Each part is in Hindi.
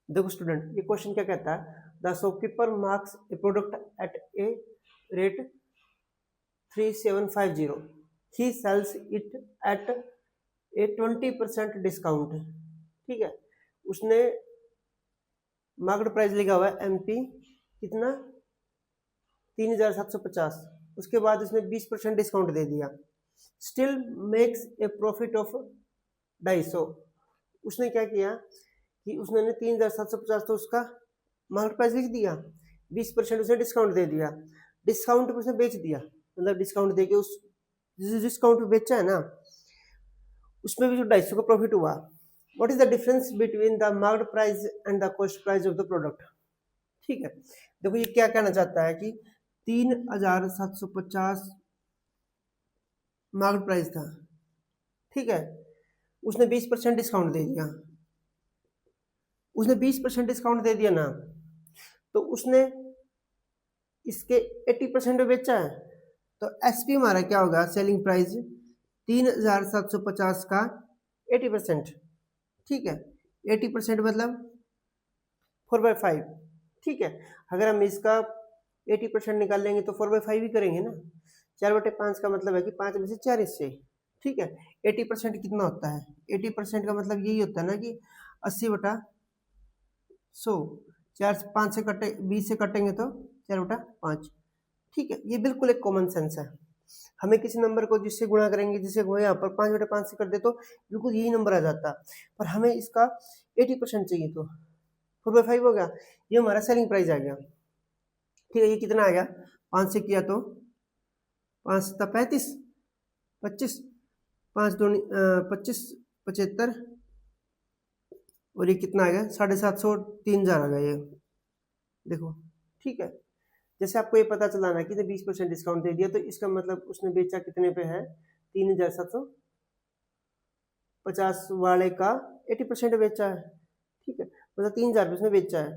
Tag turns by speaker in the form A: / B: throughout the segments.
A: देखो स्टूडेंट, ये क्वेश्चन क्या कहता है, the shopkeeper marks a product at a rate 3750, he sells it at a 20% discount. ठीक है, उसने मार्केट प्राइस लिखा हुआ है एमपी कितना 3750, उसके बाद उसने 20% डिस्काउंट दे दिया, still makes a profit of 250। उसने क्या किया कि उसने 3750 तो उसका मार्केट प्राइस लिख दिया, 20% उसने डिस्काउंट दे दिया, डिस्काउंट पे उसने बेच दिया, मतलब डिस्काउंट देके उस जिस डिस्काउंट पे बेचा है ना उसमें भी जो 250 का प्रॉफिट हुआ। What is the difference between the market price and the cost price of the product. ठीक है, देखो ये क्या कहना चाहता है कि 3750 मार्केट प्राइस था, ठीक है, उसने 20% डिस्काउंट दे दिया, उसने 20% डिस्काउंट दे दिया ना, तो उसने इसके 80% में बेचा है, तो एसपी हमारा क्या होगा, सेलिंग प्राइस 3750 का 80%। ठीक है, 80% मतलब 4/5। ठीक है, अगर हम इसका 80% निकाल लेंगे तो 4/5 ही करेंगे ना, 4/5 का मतलब है कि 5 में से 4 हिस्से। ठीक है, 80% कितना होता है, 80% का मतलब यही होता है ना कि 80/100, 4 5 से कटे 20 से कटेंगे तो 4/5। ठीक है, ये बिल्कुल एक कॉमन सेंस है। हमें किसी नंबर को जिससे गुणा करेंगे, जिसे वो यहाँ पर 5/5 से कर दे तो बिल्कुल यही नंबर आ जाता, पर हमें इसका 80% चाहिए तो 4/5 हो गया, ये हमारा सेलिंग प्राइस आ गया। ठीक है, ये कितना आ गया, 5 से किया तो 5 7 35 25, 5 2 25 75, और ये कितना आ गया 750, 3000 आ गया ये देखो। ठीक है, जैसे आपको ये पता चला ना कि 20% डिस्काउंट दे दिया, तो इसका मतलब उसने बेचा कितने पे है, 3750 वाले का 80% बेचा है। ठीक है, मतलब 3000 उसने बेचा है।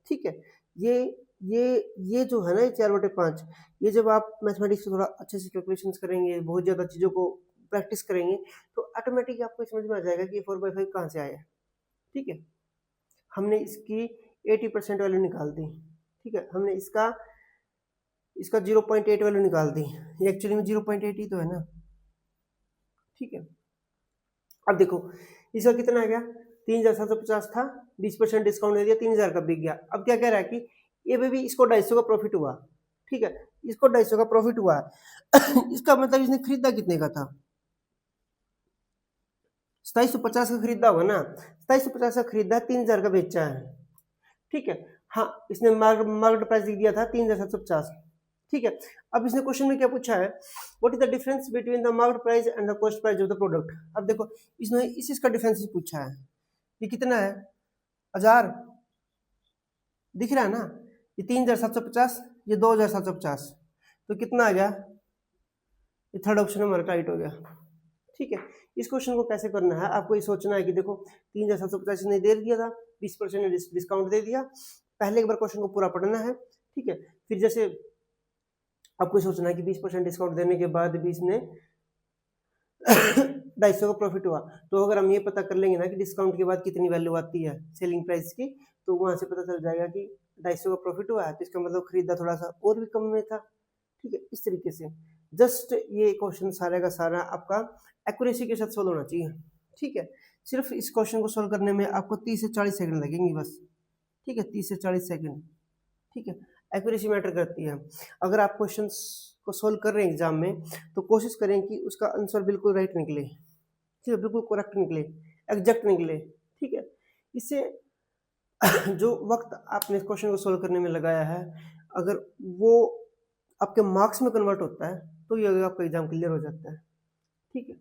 A: ठीक है, ये ये जो है ना, ये 4/5, ये जब आप मैथमेटिक्स में थोड़ा अच्छे से कैलकुलेशन करेंगे, बहुत ज़्यादा चीज़ों को प्रैक्टिस करेंगे, तो ऑटोमेटिक आपको समझ में आ जाएगा कि 4/5 कहाँ से आया। ठीक है, हमने इसकी 80% वैल्यू निकाल दी। ठीक है, हमने इसका 0.8 वैल्यू निकाल दी, ये एक्चुअली में 0.8 ही तो है ना। ठीक है, अब देखो इसका कितना आ गया, 3750 था, 20% डिस्काउंट दे दिया, 3000 का बिक गया। अब क्या कह रहा है कि ये भी इसको 250 का प्रॉफिट हुआ। ठीक है, इसको 250 का प्रॉफिट हुआ इसका मतलब इसने खरीदा कितने का था, 2750 का खरीदा होगा ना, 2750 का खरीदा, 3000 का बेचा है। ठीक है, हाँ इसने मार्केट प्राइस लिख दिया था 3750। ठीक है, अब इसने क्वेश्चन में क्या पूछा है, what is the difference between the market price and the cost price of the product. अब देखो इसने इसका डिफरेंस पूछा है, ये कितना है 1000, दिख रहा है ना, ये 3750, ये 2750, तो कितना आ गया, ये थर्ड ऑप्शन हमारा टाइट हो गया। ठीक है, इस क्वेश्चन को कैसे करना है, आपको ये सोचना है कि देखो 3750 ने दे दिया था, 20% डिस्काउंट दे दिया, पहले एक बार क्वेश्चन को पूरा पढ़ना है। ठीक है, फिर जैसे आपको सोचना है कि 20% डिस्काउंट देने के बाद भी इसने 250 का प्रॉफिट हुआ, तो अगर हम ये पता कर लेंगे ना कि डिस्काउंट के बाद कितनी वैल्यू आती है सेलिंग प्राइस की, तो वहां से पता चल जाएगा कि 250 का प्रॉफिट हुआ है, तो इसका मतलब खरीदा थोड़ा सा और भी कम में था। ठीक है, इस तरीके से जस्ट ये क्वेश्चन सारा का सारा आपका एक्यूरेसी के साथ सोल्व होना चाहिए। ठीक है, सिर्फ इस क्वेश्चन को सोल्व करने में आपको 30 से 40 सेकंड लगेंगे बस। ठीक है, 30 से 40 सेकंड। ठीक है, एक्यूरेसी मैटर करती है। अगर आप क्वेश्चन को सोल्व कर रहे हैं एग्जाम में, तो कोशिश करें कि उसका आंसर बिल्कुल राइट निकले। ठीक है, बिल्कुल करेक्ट निकले, एग्जैक्ट निकले। ठीक है, इससे जो वक्त आपने इस क्वेश्चन को सोल्व करने में लगाया है, अगर वो आपके मार्क्स में कन्वर्ट होता है, तो ये आपका एग्जाम क्लियर हो जाता है। ठीक है।